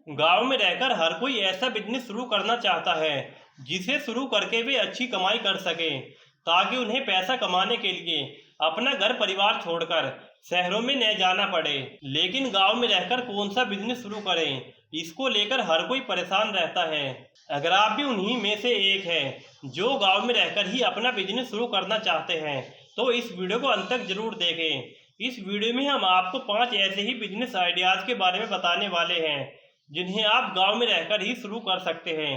गांव में रहकर हर कोई ऐसा बिजनेस शुरू करना चाहता है जिसे शुरू करके वे अच्छी कमाई कर सके, ताकि उन्हें पैसा कमाने के लिए अपना घर परिवार छोड़कर शहरों में न जाना पड़े। लेकिन गांव में रहकर कौन सा बिजनेस शुरू करें, इसको लेकर हर कोई परेशान रहता है। अगर आप भी उन्हीं में से एक हैं जो गांव में रहकर ही अपना बिजनेस शुरू करना चाहते हैं, तो इस वीडियो को अंत तक जरूर देखें। इस वीडियो में हम आपको 5 ऐसे ही बिजनेस आइडियाज के बारे में बताने वाले हैं जिन्हें आप गांव में रहकर ही शुरू कर सकते हैं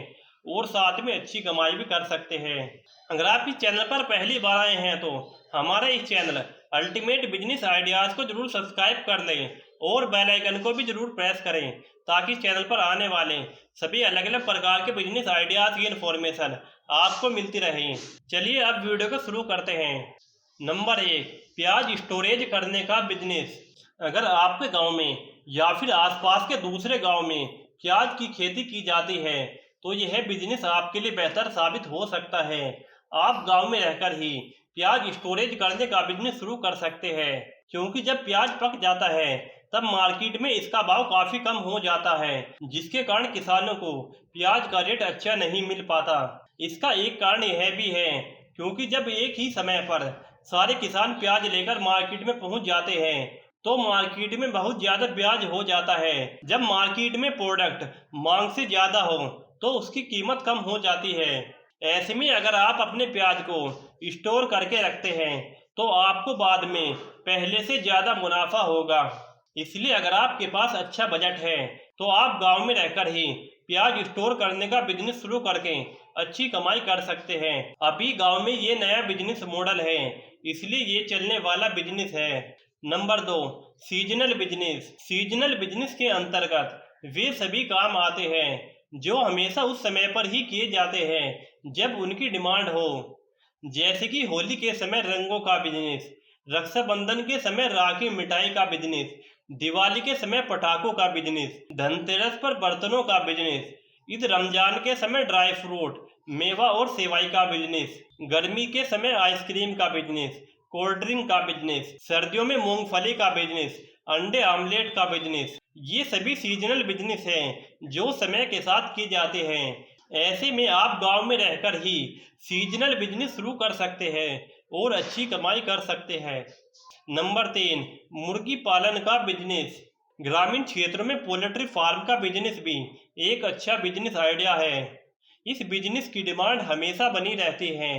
और साथ में अच्छी कमाई भी कर सकते हैं। अगर आप इस चैनल पर पहली बार आए हैं तो हमारा इस चैनल अल्टीमेट बिजनेस आइडियाज को जरूर सब्सक्राइब कर लें और बेल आइकन को भी जरूर प्रेस करें, ताकि चैनल पर आने वाले सभी अलग अलग प्रकार के बिजनेस आइडियाज की इन्फॉर्मेशन आपको मिलती रहे। चलिए अब वीडियो को शुरू करते हैं। नंबर 1, प्याज स्टोरेज करने का बिजनेस। अगर आपके गांव में या फिर आसपास के दूसरे गांव में प्याज की खेती की जाती है तो यह बिजनेस आपके लिए बेहतर साबित हो सकता है। आप गांव में रहकर ही प्याज स्टोरेज करने का बिजनेस शुरू कर सकते हैं, क्योंकि जब प्याज पक जाता है तब मार्केट में इसका भाव काफी कम हो जाता है, जिसके कारण किसानों को प्याज का रेट अच्छा नहीं मिल पाता। इसका एक कारण यह भी है क्योंकि जब एक ही समय पर सारे किसान प्याज लेकर मार्केट में पहुंच जाते हैं तो मार्केट में बहुत ज्यादा ब्याज हो जाता है। जब मार्केट में प्रोडक्ट मांग से ज्यादा हो तो उसकी कीमत कम हो जाती है। ऐसे में अगर आप अपने प्याज को स्टोर करके रखते हैं तो आपको बाद में पहले से ज्यादा मुनाफा होगा। इसलिए अगर आपके पास अच्छा बजट है तो आप गांव में रहकर ही प्याज स्टोर करने का बिजनेस शुरू करके अच्छी कमाई कर सकते हैं। अभी गांव में ये नया बिजनेस मॉडल है, इसलिए ये चलने वाला बिजनेस है। Number 2, seasonal business. Seasonal business के अंतर्गत वे सभी काम आते हैं जो हमेशा उस समय पर ही किए जाते हैं जब उनकी डिमांड हो, जैसे कि होली के समय रंगों का बिजनेस, रक्षाबंधन के समय राखी मिठाई का बिजनेस, दिवाली के समय पटाखों का बिजनेस, धनतेरस पर बर्तनों का बिजनेस, ईद रमजान के समय ड्राई फ्रूट, मेवा और सेवाई का बिजनेस, गर्मी के समय आइसक्रीम का बिजनेस, कोल्ड ड्रिंक का बिजनेस, सर्दियों में मूंगफली का बिजनेस, अंडे आमलेट का बिजनेस। ये सभी सीजनल बिजनेस हैं जो समय के साथ किए जाते हैं। ऐसे में आप गांव में रहकर ही सीजनल बिजनेस शुरू कर सकते हैं और अच्छी कमाई कर सकते हैं। नंबर 3, मुर्गी पालन का बिजनेस। ग्रामीण क्षेत्रों में पोल्ट्री फार्म का बिजनेस भी एक अच्छा बिजनेस आइडिया है। इस बिजनेस की डिमांड हमेशा बनी रहती है।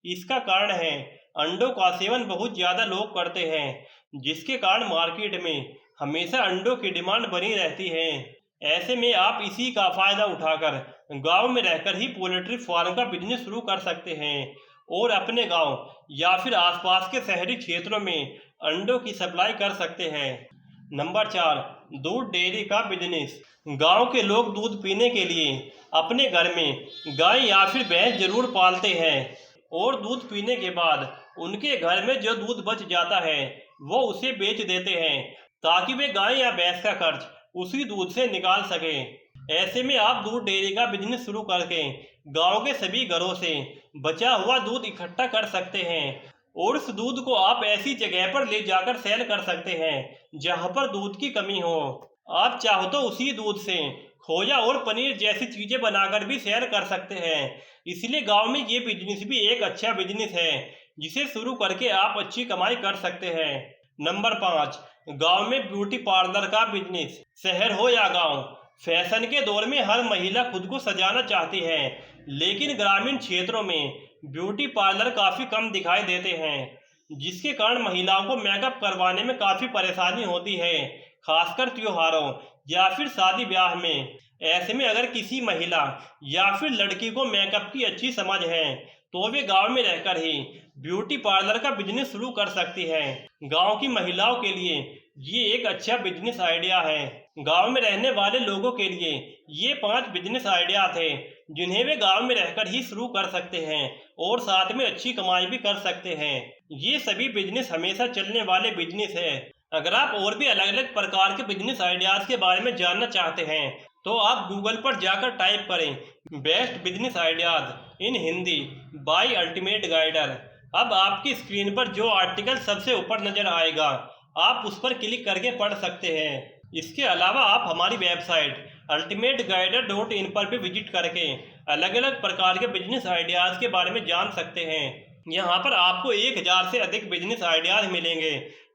इसका कारण है अंडों का सेवन बहुत ज्यादा लोग करते हैं, जिसके कारण मार्केट में हमेशा अंडों की डिमांड बनी रहती है। ऐसे में आप इसी का फायदा उठाकर गांव में रहकर ही पोल्ट्री फार्म का बिजनेस शुरू कर सकते हैं और अपने गांव या फिर आसपास के शहरी क्षेत्रों में अंडों की सप्लाई कर सकते हैं। नंबर 4, दूध डेयरी का बिजनेस। गांव के लोग दूध पीने के लिए अपने घर में गाय या फिर भैंस जरूर पालते हैं और दूध पीने के बाद उनके घर में जो दूध बच जाता है वो उसे बेच देते हैं, ताकि वे गाय या भैंस का खर्च उसी दूध से निकाल सकें। ऐसे में आप दूध डेयरी का बिजनेस शुरू करके गांव के सभी घरों से बचा हुआ दूध इकट्ठा कर सकते हैं और उस दूध को आप ऐसी जगह पर ले जाकर सेल कर सकते हैं जहां पर दूध की कमी हो। आप चाहो तो उसी दूध से खोया और पनीर जैसी चीजें बनाकर भी सेल कर सकते हैं। इसलिए गांव में ये बिजनेस भी एक अच्छा बिजनेस है जिसे शुरू करके आप अच्छी कमाई कर सकते हैं। नंबर 5, गांव में ब्यूटी पार्लर का बिजनेस। शहर हो या गांव, फैशन के दौर में हर महिला खुद को सजाना चाहती है, लेकिन ग्रामीण क्षेत्रों में ब्यूटी पार्लर काफी कम दिखाई देते हैं, जिसके कारण महिलाओं को मेकअप करवाने में काफी परेशानी होती है, खासकर त्योहारों या फिर शादी ब्याह में। ऐसे में अगर किसी महिला या फिर लड़की को मेकअप की अच्छी समझ है तो वे गांव में रहकर ही ब्यूटी पार्लर का बिजनेस शुरू कर सकती है। गांव की महिलाओं के लिए ये एक अच्छा बिजनेस आइडिया है। गांव में रहने वाले लोगों के लिए ये 5 बिजनेस आइडिया थे जिन्हें वे गांव में रहकर ही शुरू कर सकते हैं और साथ में अच्छी कमाई भी कर सकते हैं। ये सभी बिजनेस हमेशा चलने वाले बिजनेस है। अगर आप और भी अलग अलग प्रकार के बिजनेस आइडियाज के बारे में जानना चाहते हैं तो आप गूगल पर जाकर टाइप करें best business ideas in Hindi by ultimate guider. अब आपकी स्क्रीन पर जो आर्टिकल सबसे ऊपर नजर आएगा आप उस पर क्लिक करके पढ़ सकते हैं। इसके अलावा आप हमारी वेबसाइट ultimateguider.in पर भी विजिट करके अलग अलग प्रकार के बिजनेस आइडियाज़ के बारे में जान सकते हैं। यहाँ पर आपको 1000 से अधिक बिजनेस आइडियाज़ मिलेंगे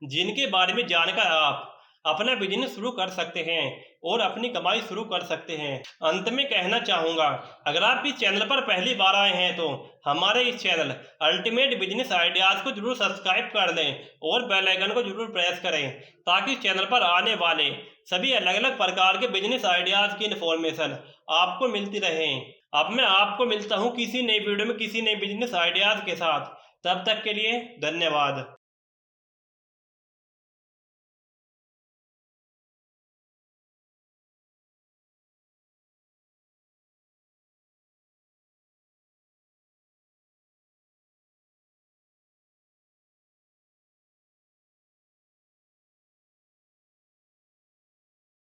जिनके बारे में जानकर आप अपना बिजनेस शुरू कर सकते हैं और अपनी कमाई शुरू कर सकते हैं। अंत में कहना चाहूँगा, अगर आप इस चैनल पर पहली बार आए हैं तो हमारे इस चैनल अल्टीमेट बिजनेस आइडियाज़ को जरूर सब्सक्राइब कर दें और बेल आइकन को जरूर प्रेस करें ताकि इस चैनल पर आने वाले सभी अलग अलग प्रकार के बिजनेस आइडियाज़ की इन्फॉर्मेशन आपको मिलती रहे। अब मैं आपको मिलता हूँ किसी नई वीडियो में किसी नए बिजनेस आइडियाज़ के साथ। तब तक के लिए धन्यवाद।